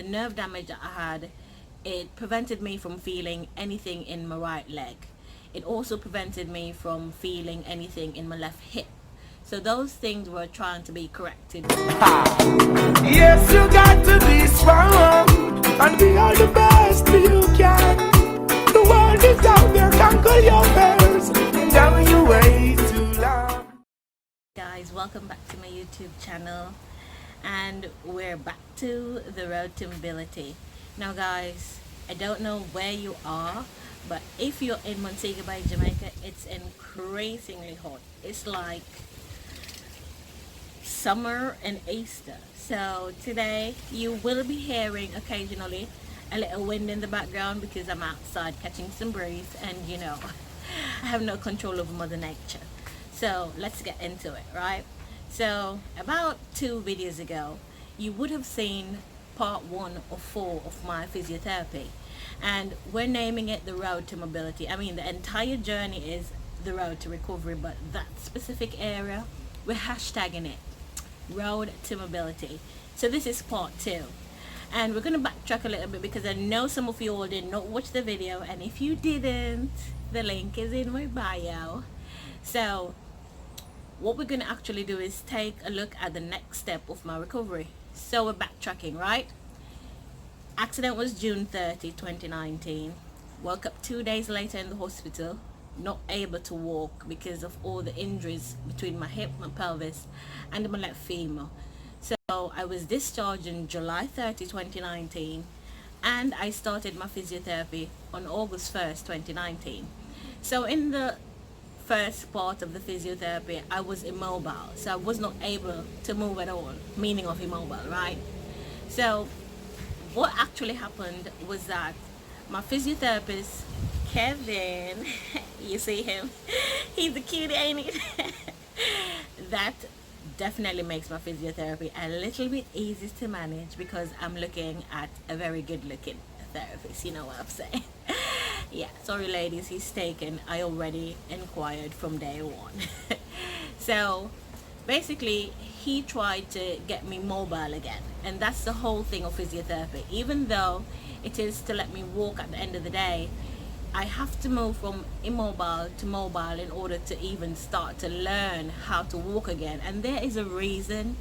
The nerve damage that I had, it prevented me from feeling anything in my right leg. It also prevented me from feeling anything in my left hip. So those things were trying to be corrected. Yes, you got to be strong and be all the best you can. The world is out there, conquer your fears. Now you wait too long. Guys, welcome back to my YouTube channel, and we're back to the road to mobility. Now guys, I don't know where you are, but if you're in Montego Bay, Jamaica, it's increasingly hot. It's like summer and Easter. So today you will be hearing occasionally a little wind in the background because I'm outside catching some breeze, and you know, I have no control over Mother Nature. So let's get into it, right? So about 2 videos ago, you would have seen part 1 of 4 of my physiotherapy, and we're naming it the road to mobility. I mean, the entire journey is the road to recovery, but that specific area, we're hashtagging it road to mobility. So this is part 2, and we're going to backtrack a little bit because I know some of you all did not watch the video, and if you didn't, the link is in my bio. So what we're going to actually do is take a look at the next step of my recovery. So we're backtracking, right? Accident was June 30, 2019. Woke up 2 days later in the hospital, not able to walk because of all the injuries between my hip, my pelvis, and my left femur. So I was discharged on July 30, 2019, and I started my physiotherapy on August 1st, 2019. So in the first part of the physiotherapy, I was immobile, so I was not able to move at all, meaning of immobile, right? So what actually happened was that my physiotherapist, Kevin, you see him, he's a cutie, ain't he? That definitely makes my physiotherapy a little bit easy to manage because I'm looking at a very good looking therapist, you know what I'm saying? Yeah, sorry ladies, he's taken. I already inquired from day 1. So basically he tried to get me mobile again, and that's the whole thing of physiotherapy. Even though it is to let me walk at the end of the day, I have to move from immobile to mobile in order to even start to learn how to walk again. And there is a reason.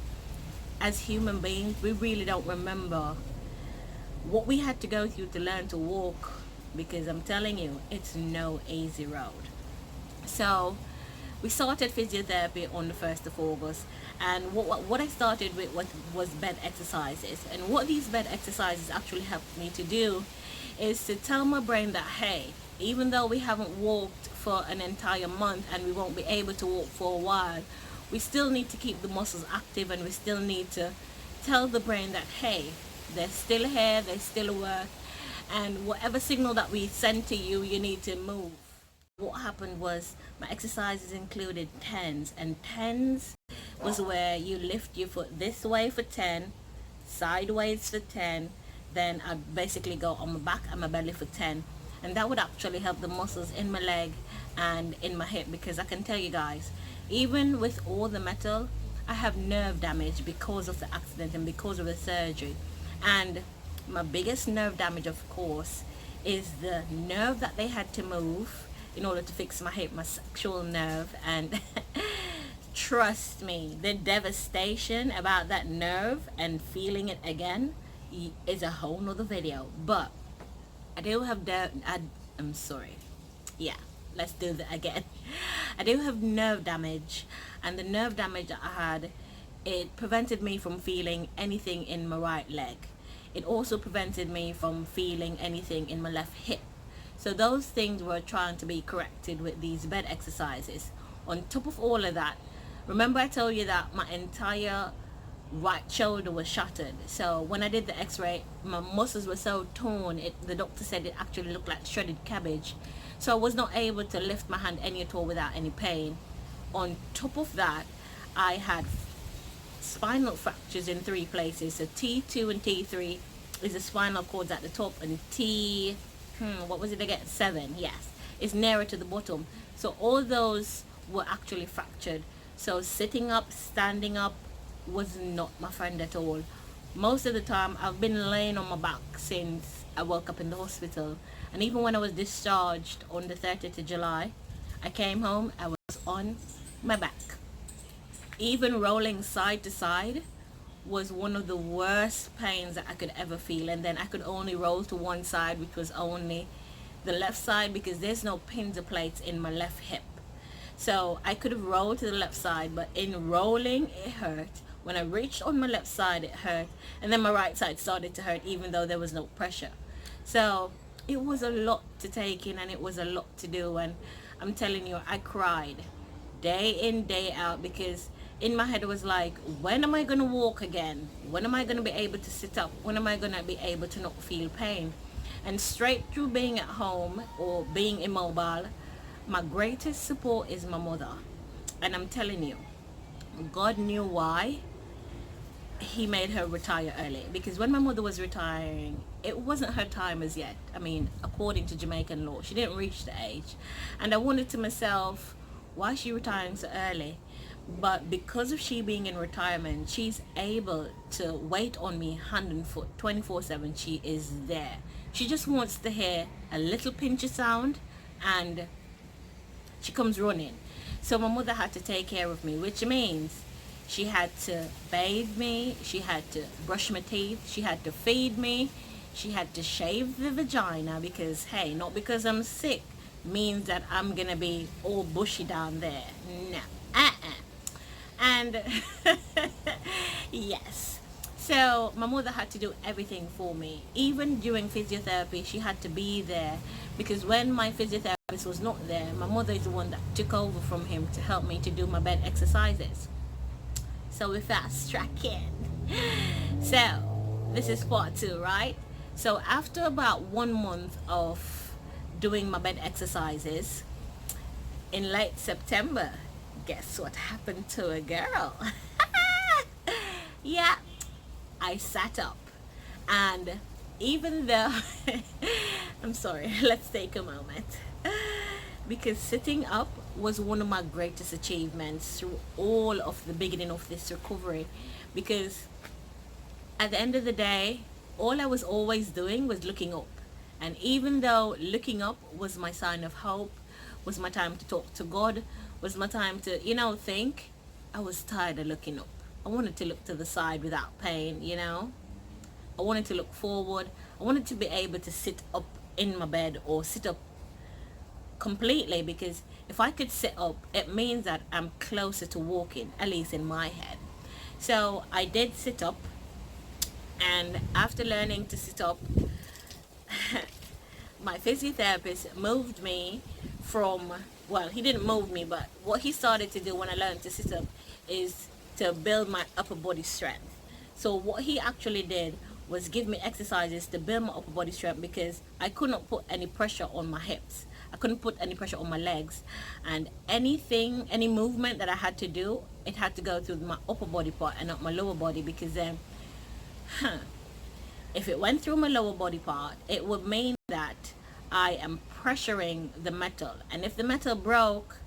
As human beings, we really don't remember what we had to go through to learn to walk, because I'm telling you, it's no easy road. So we started physiotherapy on the 1st of August, and what I started with was bed exercises. And what these bed exercises actually helped me to do is to tell my brain that, hey, even though we haven't walked for an entire month and we won't be able to walk for a while, we still need to keep the muscles active, and we still need to tell the brain that, hey, they're still here, they still work, and whatever signal that we send to you, you need to move. What happened was my exercises included tens, and tens was where you lift your foot this way for 10, sideways for 10, then I'd basically go on my back and my belly for 10, and that would actually help the muscles in my leg and in my hip, because I can tell you guys, even with all the metal, I have nerve damage because of the accident and because of the surgery. And my biggest nerve damage, of course, is the nerve that they had to move in order to fix my hip, my sexual nerve. And trust me, the devastation about that nerve and feeling it again is a whole nother video. But I do have I'm sorry, yeah, let's do that again. I do have nerve damage, and the nerve damage that I had, it prevented me from feeling anything in my right leg. It also prevented me from feeling anything in my left hip. So those things were trying to be corrected with these bed exercises. On top of all of that, remember I told you that my entire right shoulder was shattered. So when I did the x-ray, my muscles were so torn, the doctor said it actually looked like shredded cabbage. So I was not able to lift my hand any at all without any pain. On top of that, I had spinal fractures in 3 places. So T2 and T3 is the spinal cords at the top, and what was it again? 7, yes, is nearer to the bottom. So all those were actually fractured. So sitting up, standing up was not my friend at all. most of the time I've been laying on my back since I woke up in the hospital. And even when I was discharged on the 30th of July, I came home, I was on my back. Even rolling side to side was one of the worst pains that I could ever feel. And then I could only roll to one side, which was only the left side, because there's no pins or plates in my left hip. So I could have rolled to the left side, but in rolling it hurt. When I reached on my left side it hurt, and then my right side started to hurt even though there was no pressure. So it was a lot to take in, and it was a lot to do. And I'm telling you, I cried day in, day out, because in my head it was like, when am I going to walk again? When am I going to be able to sit up? When am I going to be able to not feel pain? And straight through being at home or being immobile, my greatest support is my mother. And I'm telling you, God knew why he made her retire early. Because when my mother was retiring, it wasn't her time as yet. I mean, according to Jamaican law, she didn't reach the age. And I wondered to myself, why is she retiring so early? But because of she being in retirement, she's able to wait on me hand and foot 24/7. She is there. She just wants to hear a little pinch of sound, and she comes running. So my mother had to take care of me, which means she had to bathe me, she had to brush my teeth, she had to feed me, she had to shave the vagina, because hey, not because I'm sick means that I'm gonna be all bushy down there. No. And yes, so my mother had to do everything for me. Even during physiotherapy, she had to be there, because when my physiotherapist was not there, my mother is the one that took over from him to help me to do my bed exercises. So we fast track in. So this is part 2, right? So after about 1 month of doing my bed exercises, in late September, guess what happened to a girl? Yeah, I sat up. And even though I'm sorry, let's take a moment, because sitting up was one of my greatest achievements through all of the beginning of this recovery. Because at the end of the day, all I was always doing was looking up. And even though looking up was my sign of hope, was my time to talk to God, was my time to, think, I was tired of looking up. I wanted to look to the side without pain, I wanted to look forward. I wanted to be able to sit up in my bed or sit up completely, because if I could sit up, it means that I'm closer to walking, at least in my head. So I did sit up, and after learning to sit up, my physiotherapist moved me from, well, he didn't move me, but what he started to do when I learned to sit up is to build my upper body strength. So what he actually did was give me exercises to build my upper body strength, because I could not put any pressure on my hips. I couldn't put any pressure on my legs, and any movement that I had to do, it had to go through my upper body part and not my lower body, because then if it went through my lower body part, it would mean that I am pressuring the metal, and if the metal broke,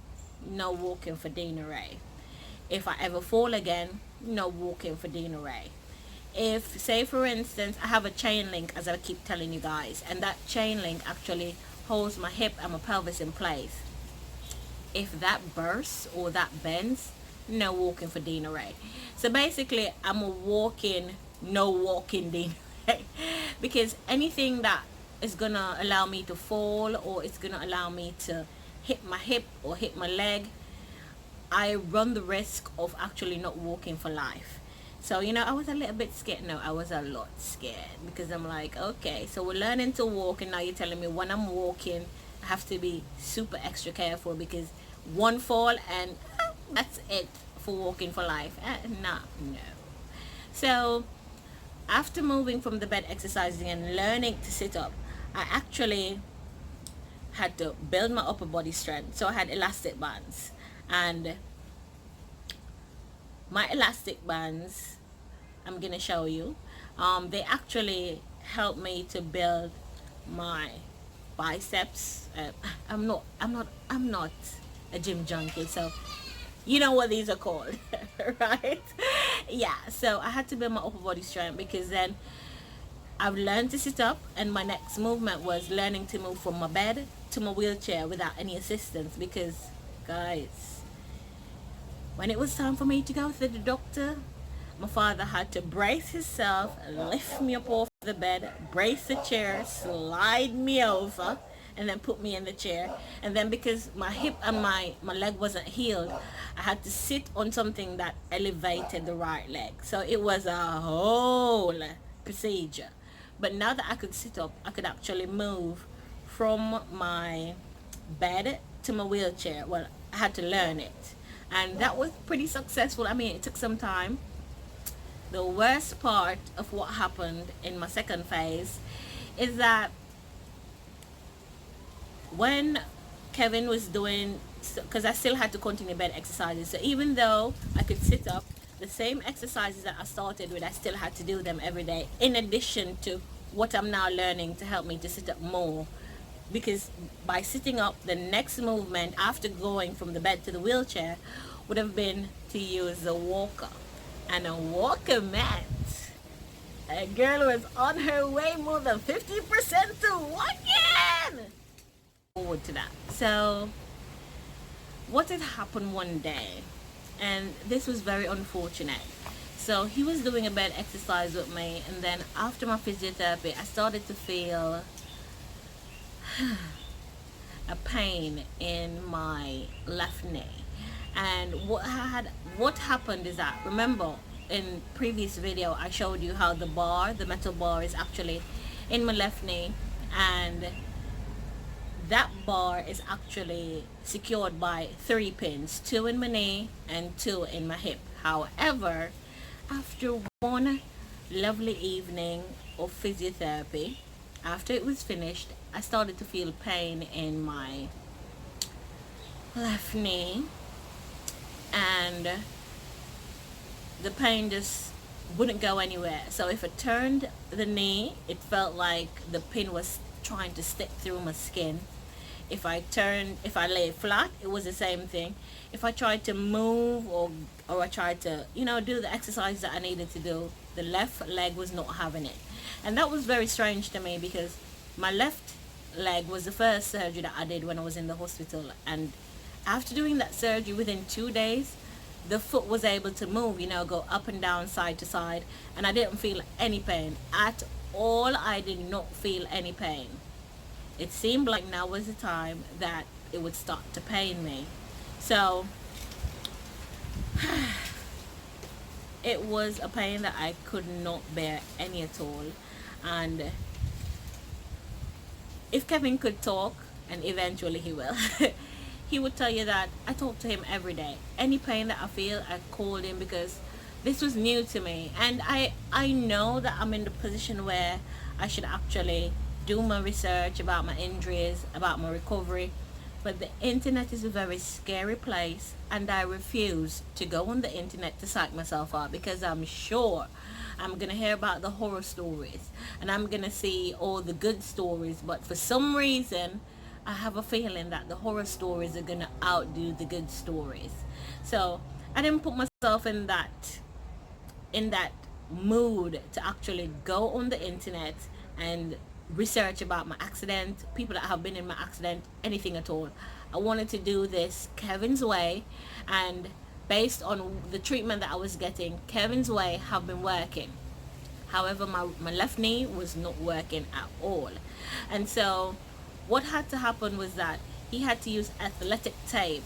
no walking for Dina Ray. If I ever fall again, no walking for Dina Ray. If, say for instance, I have a chain link, as I keep telling you guys, and that chain link actually holds my hip and my pelvis in place, if that bursts or that bends, no walking for Dina Ray. So basically, I'm a no walking Dina Ray, because anything that is gonna allow me to fall, or it's gonna allow me to hit my hip or hit my leg, I run the risk of actually not walking for life. So, I was a little bit scared. No, I was a lot scared, because I'm like, okay, so we're learning to walk, and now you're telling me when I'm walking, I have to be super extra careful, because one fall and that's it for walking for life. No. So after moving from the bed exercising and learning to sit up, I actually had to build my upper body strength. So I had elastic bands, and my elastic bands, I'm gonna show you, they actually help me to build my biceps. I'm not a gym junkie, so you know what these are called. Right? Yeah, so I had to build my upper body strength, because then I've learned to sit up, and my next movement was learning to move from my bed to my wheelchair without any assistance. Because, guys, when it was time for me to go to the doctor, my father had to brace himself, lift me up off the bed, brace the chair, slide me over, and then put me in the chair. And then because my hip and my leg wasn't healed, I had to sit on something that elevated the right leg. So it was a whole procedure. But now that I could sit up, I could actually move from my bed to my wheelchair. Well, I had to learn it. And that was pretty successful. I mean, it took some time. The worst part of what happened in my second phase is that when Kevin was doing, because I still had to continue bed exercises, so even though I could sit up, the same exercises that I started with, I still had to do them every day, in addition to what I'm now learning to help me to sit up more. Because by sitting up, the next movement after going from the bed to the wheelchair would have been to use the walker. And a walker meant a girl was on her way more than 50% to walking. Forward to that. So what had happened one day, and this was very unfortunate. So he was doing a bed exercise with me, and then after my physiotherapy, I started to feel a pain in my left knee. And what happened is that, remember in previous video I showed you how the metal bar is actually in my left knee, and that bar is actually secured by 3 pins, 2 in my knee and 2 in my hip. However, after one lovely evening of physiotherapy, after it was finished, I started to feel pain in my left knee, and the pain just wouldn't go anywhere. So if I turned the knee, it felt like the pin was trying to stick through my skin. If I lay flat, it was the same thing. If I tried to move or I tried to, do the exercise that I needed to do, the left leg was not having it. And that was very strange to me, because my left leg was the first surgery that I did when I was in the hospital. And after doing that surgery, within 2 days, the foot was able to move, go up and down, side to side. And I didn't feel any pain at all. I did not feel any pain. It seemed like now was the time that it would start to pain me. So it was a pain that I could not bear any at all. And if Kevin could talk, and eventually he will, he would tell you that I talk to him every day. Any pain that I feel, I called him, because this was new to me. And I know that I'm in the position where I should actually do my research about my injuries, about my recovery. But the internet is a very scary place, and I refuse to go on the internet to psych myself out, because I'm sure I'm gonna hear about the horror stories and I'm gonna see all the good stories. But for some reason, I have a feeling that the horror stories are gonna outdo the good stories. So I didn't put myself in that mood to actually go on the internet and research about my accident, people that have been in my accident, anything at all. I wanted to do this Kevin's way, and based on the treatment that I was getting, Kevin's way have been working. However, my left knee was not working at all. And so what had to happen was that he had to use athletic tape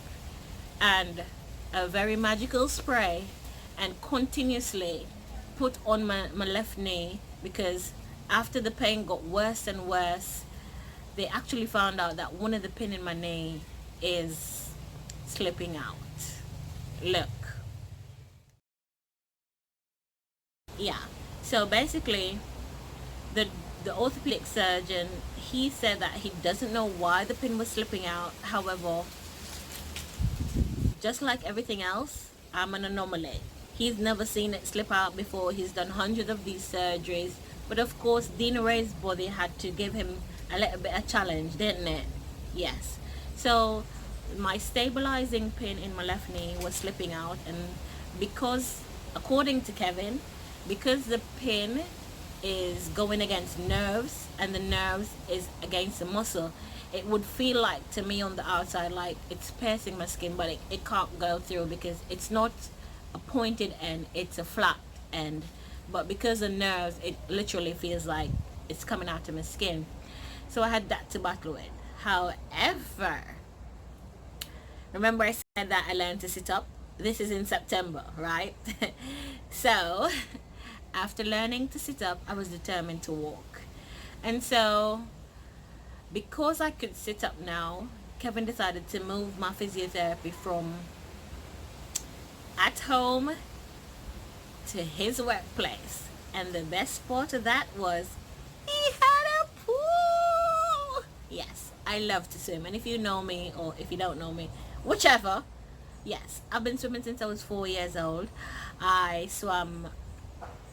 and a very magical spray and continuously put on my left knee, because after the pain got worse and worse, they actually found out that one of the pin in my knee is slipping out. Look. Yeah. So basically, the orthopedic surgeon, he said that he doesn't know why the pin was slipping out. However, just like everything else, I'm an anomaly. He's never seen it slip out before. He's done hundreds of these surgeries. But of course, Dina Ray's body had to give him a little bit of challenge, didn't it? Yes. So my stabilizing pin in my left knee was slipping out, and because according to Kevin, because the pin is going against nerves and the nerves is against the muscle, it would feel like to me on the outside like it's piercing my skin, but it can't go through because it's not a pointed end, it's a flat end. But because of nerves, it literally feels like it's coming out of my skin. So I had that to battle with. However, remember I said that I learned to sit up? This is in September, right? So after learning to sit up, I was determined to walk. And so because I could sit up now, Kevin decided to move my physiotherapy from at home to his workplace. And the best part of that was he had a pool. Yes, I love to swim. And if you know me or if you don't know me, whichever, yes, I've been swimming since I was 4 years old. I swam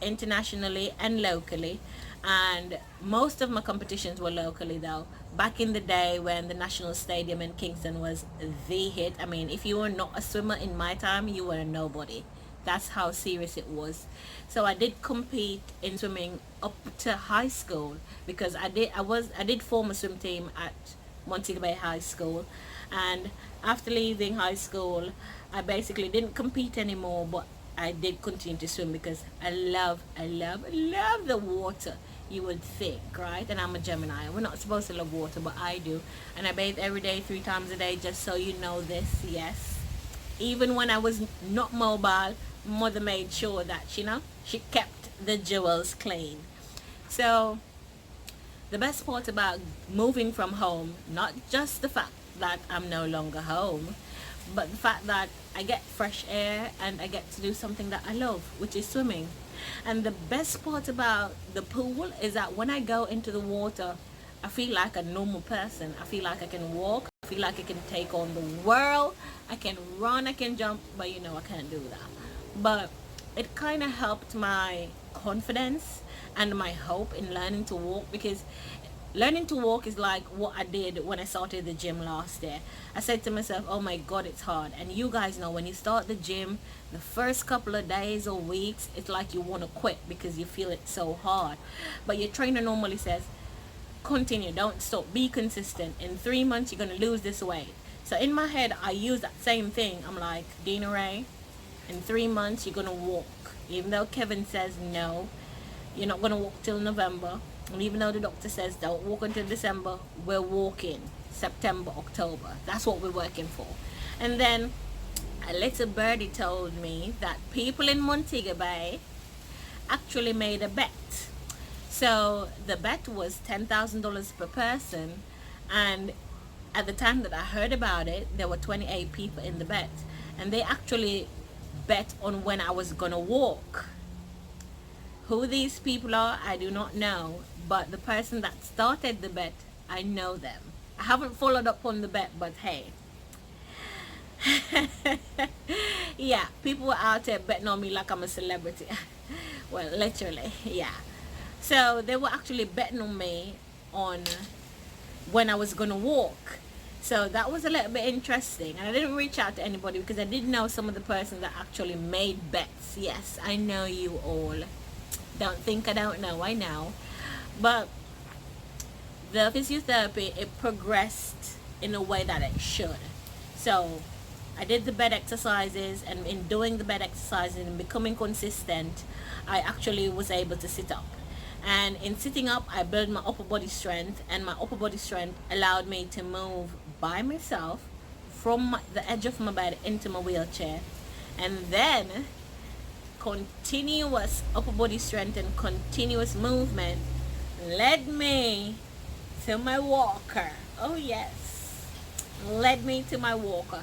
internationally and locally, and most of my competitions were locally though. Back in the day when the National Stadium in Kingston was the hit, I mean, if you were not a swimmer in my time, you were a nobody. That's how serious it was. So I did compete in swimming up to high school because I did form a swim team at Montego Bay High School, and after leaving high school I basically didn't compete anymore, but I did continue to swim because I love the water. You would think, right? And I'm a Gemini. We're not supposed to love water, but I do. And I bathe every day, 3 times a day, just so you know this. Yes. Even when I was not mobile, mother made sure that, you know, she kept the jewels clean. So the best part about moving from home, not just the fact that I'm no longer home, but the fact that I get fresh air and I get to do something that I love, which is swimming. And the best part about the pool is that when I go into the water, I feel like a normal person. I feel like I can walk. I feel like I can take on the world. I can run, I can jump, but you know I can't do that. But it kind of helped my confidence and my hope in learning to walk, because learning to walk is like what I did when I started the gym last year. I said to myself, oh my god, it's hard. And you guys know, when you start the gym, the first couple of days or weeks, it's like you want to quit because you feel it so hard. But your trainer normally says, continue, don't stop, be consistent. In 3 months you're going to lose this weight. So in my head I use that same thing. I'm like, Dina Ray, in 3 months you're going to walk. Even though Kevin says no, you're not going to walk till November. And even though the doctor says don't walk until December, we're walking September, October. That's what we're working for. And then a little birdie told me that people in Montego Bay actually made a bet. So the bet was $10,000 per person, and at the time that I heard about it, there were 28 people in the bet, and they actually bet on when I was gonna walk. Who these people are, I do not know, but the person that started the bet, I know them. I haven't followed up on the bet, but hey. Yeah, people were out there betting on me like I'm a celebrity. Well, literally, yeah. So they were actually betting on me on when I was gonna walk. So that was a little bit interesting, and I didn't reach out to anybody because I did know some of the persons that actually made bets. Yes, I know you all. Don't think I don't know, I know. But the physiotherapy, it progressed in a way that it should. So I did the bed exercises, and in doing the bed exercises and becoming consistent, I actually was able to sit up. And in sitting up, I built my upper body strength, and my upper body strength allowed me to move by myself from the edge of my bed into my wheelchair. And then continuous upper body strength and continuous movement led me to my walker. Oh yes, led me to my walker.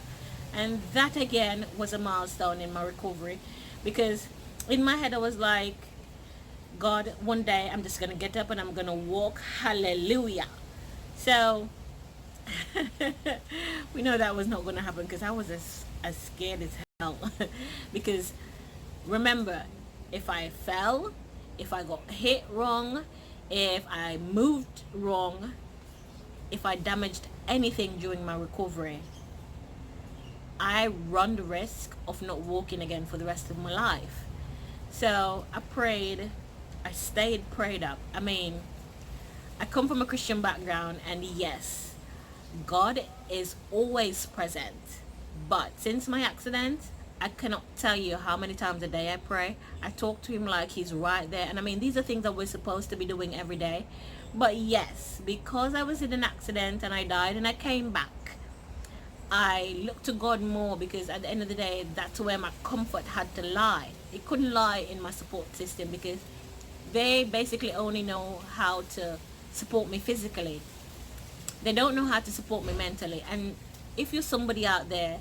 And that again was a milestone in my recovery, because in my head I was like, God, one day I'm just gonna get up and I'm gonna walk. Hallelujah. So we know that was not gonna happen, because I was as scared as hell. Because remember, if I fell, if I got hit wrong, if I moved wrong, if I damaged anything during my recovery, I run the risk of not walking again for the rest of my life. So I prayed, I stayed prayed up. I mean, I come from a Christian background, and yes, God is always present. But since my accident, I cannot tell you how many times a day I pray. I talk to him like he's right there. And I mean, these are things that we're supposed to be doing every day. But yes, because I was in an accident and I died and I came back, I look to God more, because at the end of the day, that's where my comfort had to lie. It couldn't lie in my support system, because they basically only know how to support me physically. They don't know how to support me mentally. And if you're somebody out there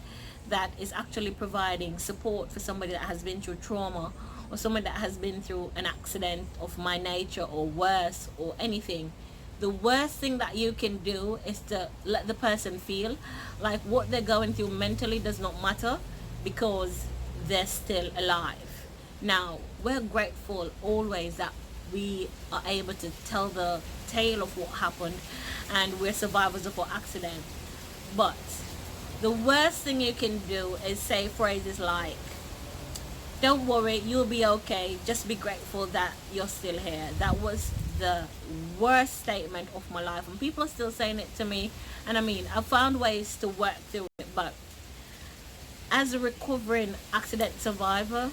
that is actually providing support for somebody that has been through trauma, or somebody that has been through an accident of my nature or worse or anything, the worst thing that you can do is to let the person feel like what they're going through mentally does not matter, because they're still alive. Now, we're grateful always that we are able to tell the tale of what happened, and we're survivors of our accident. But the worst thing you can do is say phrases like, don't worry, you'll be okay, just be grateful that you're still here. That was the worst statement of my life, and people are still saying it to me. And I mean, I found ways to work through it, but as a recovering accident survivor,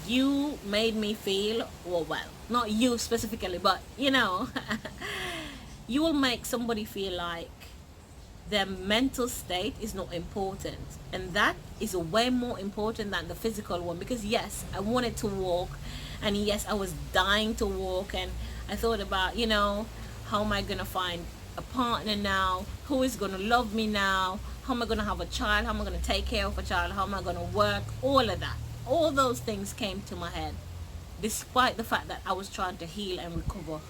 you made me feel, well, not you specifically, but you know, you will make somebody feel like their mental state is not important, and that is way more important than the physical one. Because yes, I wanted to walk, and yes, I was dying to walk, and I thought about, how am I gonna find a partner now, who is gonna love me now, how am I gonna have a child, how am I gonna take care of a child, how am I gonna work, all of that, all those things came to my head, despite the fact that I was trying to heal and recover.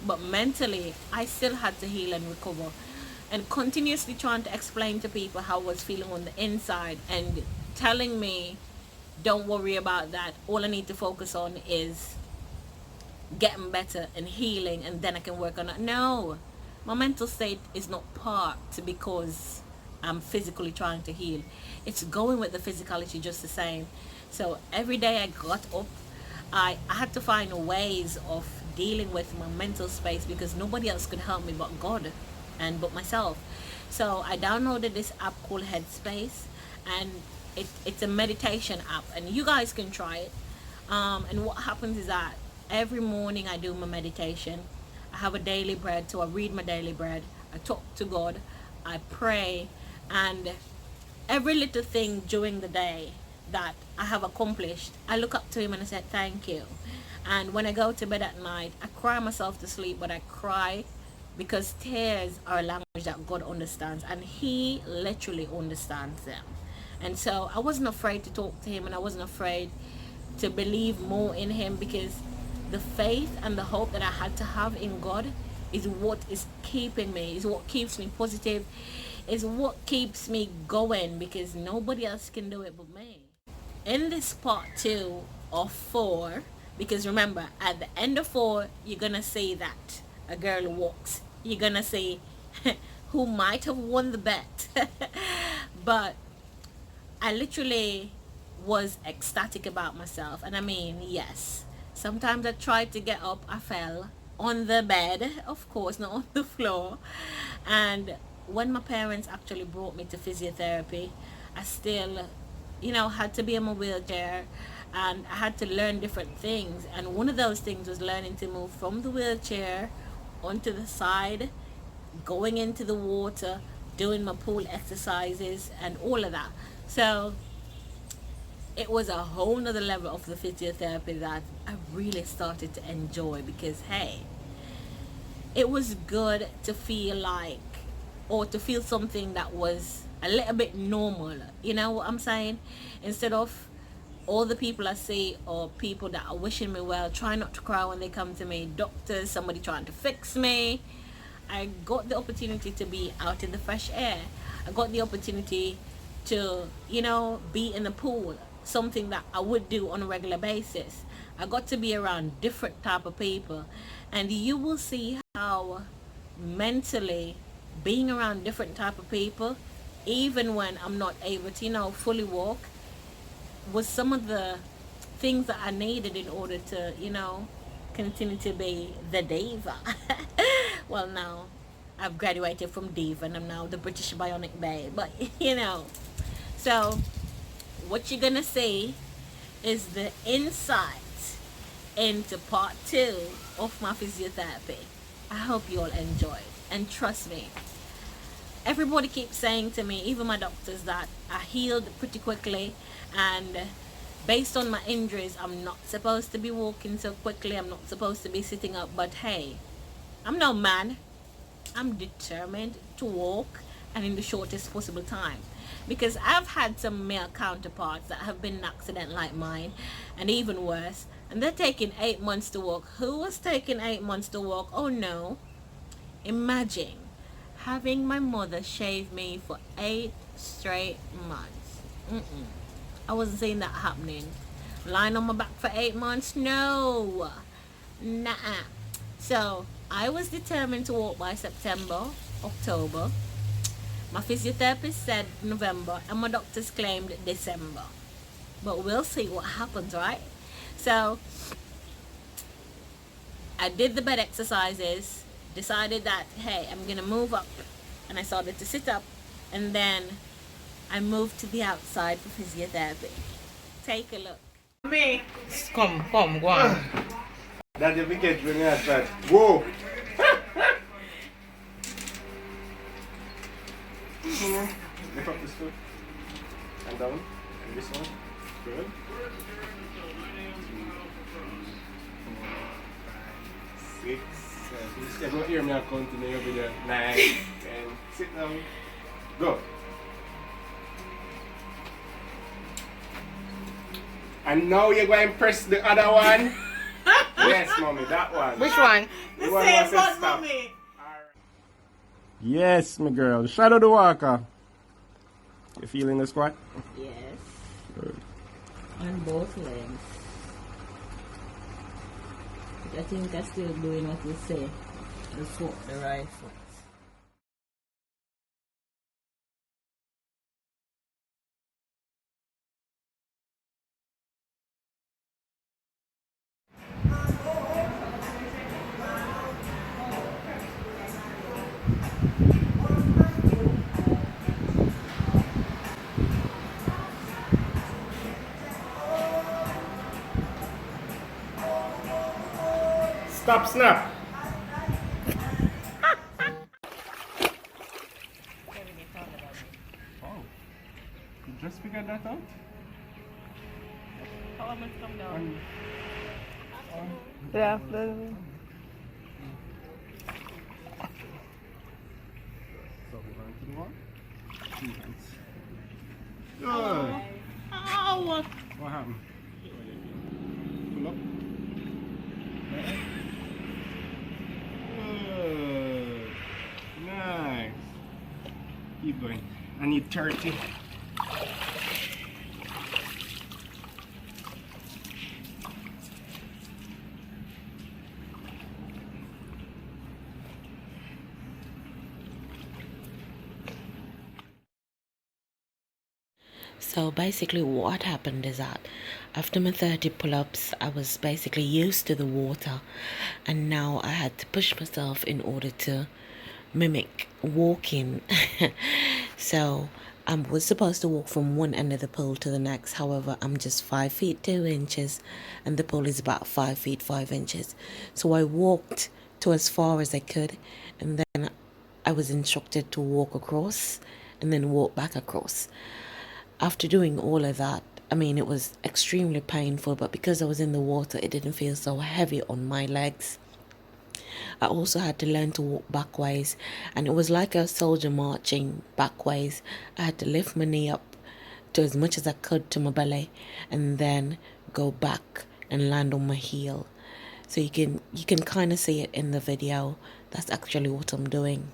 But mentally, I still had to heal and recover, and continuously trying to explain to people how I was feeling on the inside, and telling me, don't worry about that, all I need to focus on is getting better and healing, and then I can work on it. No, my mental state is not parked because I'm physically trying to heal. It's going with the physicality just the same. So every day I got up, I had to find ways of dealing with my mental space, because nobody else could help me but God and but myself. So I downloaded this app called Headspace, and it's a meditation app, and you guys can try it. And what happens is that every morning I do my meditation. I have a daily bread, so I read my daily bread, I talk to God, I pray, and every little thing during the day that I have accomplished, I look up to him and I say thank you. And when I go to bed at night, I cry myself to sleep, but I cry because tears are a language that God understands, and he literally understands them. And so I wasn't afraid to talk to him, and I wasn't afraid to believe more in him, because the faith and the hope that I had to have in God is what is keeping me, is what keeps me positive, is what keeps me going, because nobody else can do it but me. In this part 2 of 4, because remember, at the end of 4, you're gonna see that a girl walks. You're gonna see who might have won the bet. But I literally was ecstatic about myself. And I mean, yes, sometimes I tried to get up, I fell on the bed, of course, not on the floor. And when my parents actually brought me to physiotherapy, I still, had to be in my wheelchair, and I had to learn different things. And one of those things was learning to move from the wheelchair onto the side, going into the water, doing my pool exercises and all of that. So it was a whole nother level of the physiotherapy that I really started to enjoy, because hey, it was good to feel like, or to feel something that was a little bit normal, you know what I'm saying? Instead of all the people I see, or people that are wishing me well, try not to cry when they come to me, doctors, somebody trying to fix me. I got the opportunity to be out in the fresh air. I got the opportunity to, be in the pool, something that I would do on a regular basis. I got to be around different type of people, and you will see how mentally being around different type of people, even when I'm not able to, fully walk, was some of the things that I needed in order to, you know, continue to be the diva. Well, now I've graduated from diva and I'm now the British Bionic babe. But you know, so what you're gonna see is the insight into part 2 of my physiotherapy. I hope you all enjoy, and trust me, everybody keeps saying to me, even my doctors, that I healed pretty quickly, and based on my injuries I'm not supposed to be walking so quickly, I'm not supposed to be sitting up. But hey, I'm no man. I'm determined to walk, and in the shortest possible time, because I've had some male counterparts that have been in an accident like mine, and even worse, and they're taking 8 months to walk. Who was taking 8 months to walk? Oh no. Imagine having my mother shave me for 8 straight months. I wasn't seeing that happening. Lying on my back for 8 months? No. Nah. So I was determined to walk by September, October. My physiotherapist said November, and my doctors claimed December. But we'll see what happens, right? So I did the bed exercises, decided that, hey, I'm gonna move up, and I started to sit up, and then I moved to the outside for physiotherapy. Take a look. Me. Come, go on. That's the biggest when you start. Whoa! Lift up this foot. And down. And this one. Good. 2, 4, 5, 6, 7. You still don't hear me counting over there. 9, 10. Sit down. Go. And now you're going to press the other one. Yes, mommy, that one. Which one? The one was stop. Mommy. Yes, my girl. Shadow the walker. You feeling the squat? Yes. Good. On both legs. But I think I'm still doing what you say. The swap the right foot. Stop, snap. Oh, you just figured that out? How am I to come down? Yeah. So we run to the wall. 2 hands. Good. Ow! What happened? Pull up. Good. Nice. Keep going. I need 30. So basically what happened is that after my 30 pull-ups, I was basically used to the water, and now I had to push myself in order to mimic walking. So I was supposed to walk from one end of the pool to the next. However, I'm just 5 feet 2 inches and the pool is about 5 feet 5 inches. So I walked to as far as I could, and then I was instructed to walk across and then walk back across. After doing all of that, I mean, it was extremely painful, but because I was in the water, it didn't feel so heavy on my legs. I also had to learn to walk backwards, and it was like a soldier marching backwards. I had to lift my knee up to as much as I could to my belly, and then go back and land on my heel. So you can kind of see it in the video. That's actually what I'm doing.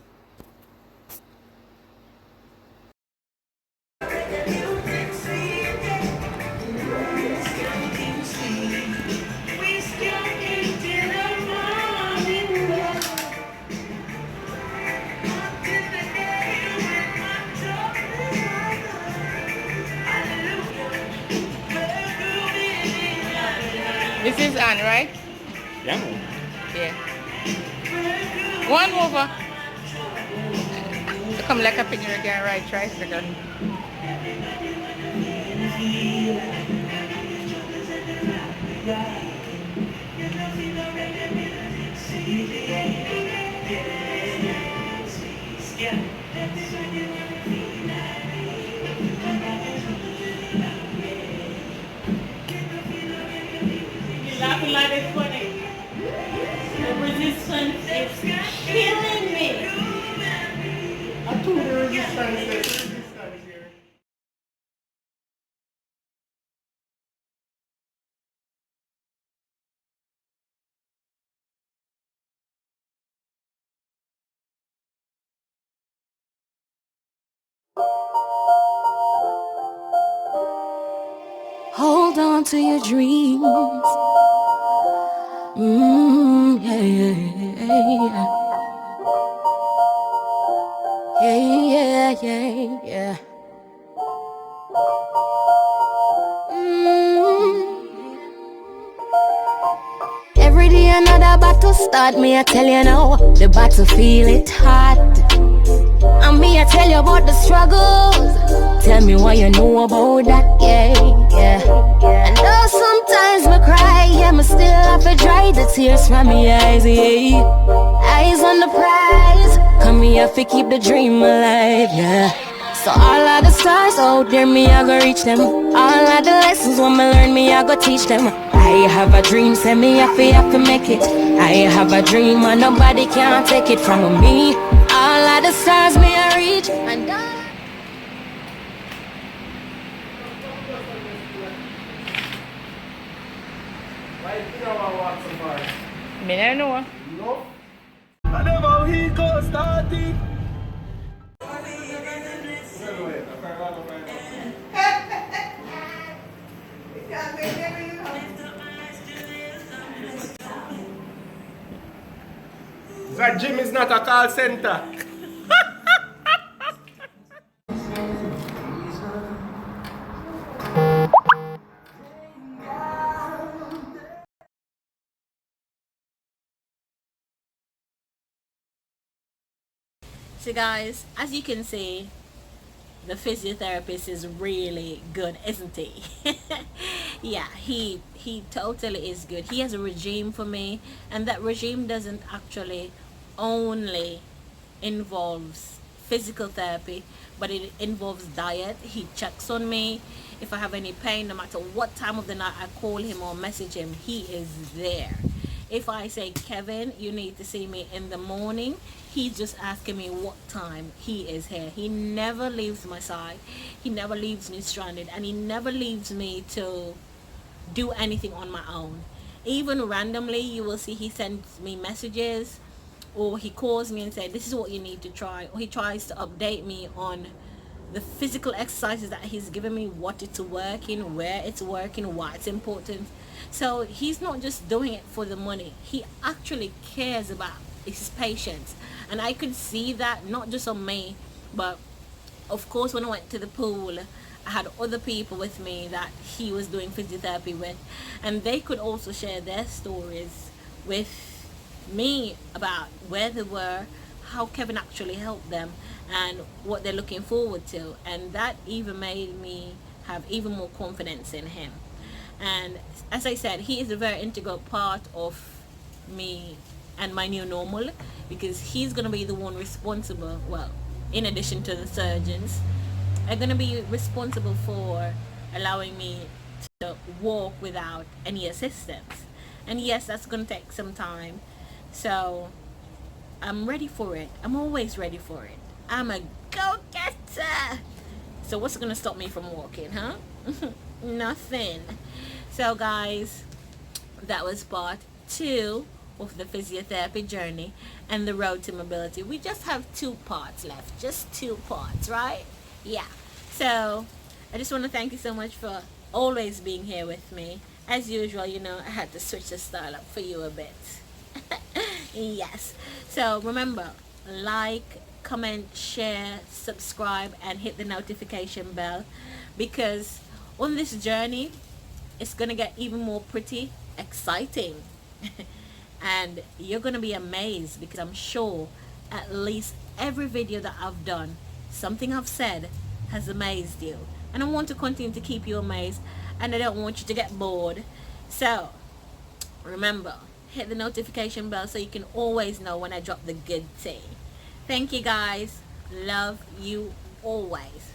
This is on, right? Yeah, man. Yeah. One over. Come like a picture again, right? Tricycle. Laughing like it's funny. The resistance is killing me. I told the resistance here. Hold on to your dreams. Yeah, yeah, yeah. Yeah, yeah, yeah, yeah. Every day another battle start, me I tell you now, the battle feel it hot. And me I tell you about the struggles. Tell me what you know about that, yeah, yeah. And though sometimes me cry, yeah, me still have to dry the tears from me eyes, yeah. Eyes on the prize, come me have to keep the dream alive, yeah. So all of the stars out there, me I go reach them. All of the lessons when me learn, me I go teach them. I have a dream, say me have to make it. I have a dream and nobody can take it from me. All of the stars me I reach and Me don't know. No. And them how he go started. That gym is not a call center. So guys, as you can see, the physiotherapist is really good, isn't he? Yeah, he totally is good. He has a regime for me, and that regime doesn't actually only involves physical therapy, but it involves diet. He checks on me. If I have any pain, no matter what time of the night I call him or message him, he is there. If I say, Kevin, you need to see me in the morning, he's just asking me what time. He is here. He never leaves my side. He never leaves me stranded, and he never leaves me to do anything on my own. Even randomly, you will see he sends me messages, or he calls me and says, this is what you need to try, or he tries to update me on the physical exercises that he's given me, what it's working, where it's working, why it's important. So he's not just doing it for the money. He actually cares about his patients, and I could see that not just on me, but of course when I went to the pool, I had other people with me that he was doing physiotherapy with, and they could also share their stories with me about where they were, how Kevin actually helped them, and what they're looking forward to. And that even made me have even more confidence in him. And as I said, he is a very integral part of me and my new normal, because he's going to be the one responsible, well, in addition to the surgeons, are going to be responsible for allowing me to walk without any assistance. And yes, that's going to take some time. So I'm ready for it. I'm always ready for it. I'm a go-getter. So what's going to stop me from walking, huh? Nothing. So guys, that was part 2 of the physiotherapy journey and the road to mobility. We just have 2 parts left. Just 2 parts, right? Yeah. So I just want to thank you so much for always being here with me. As usual, you know, I had to switch the style up for you a bit. Yes. So remember, like, comment, share, subscribe, and hit the notification bell, because on this journey it's gonna get even more pretty exciting. And you're gonna be amazed, because I'm sure at least every video that I've done, something I've said has amazed you, and I want to continue to keep you amazed, and I don't want you to get bored. So remember, hit the notification bell so you can always know when I drop the good tea. Thank you guys, love you always.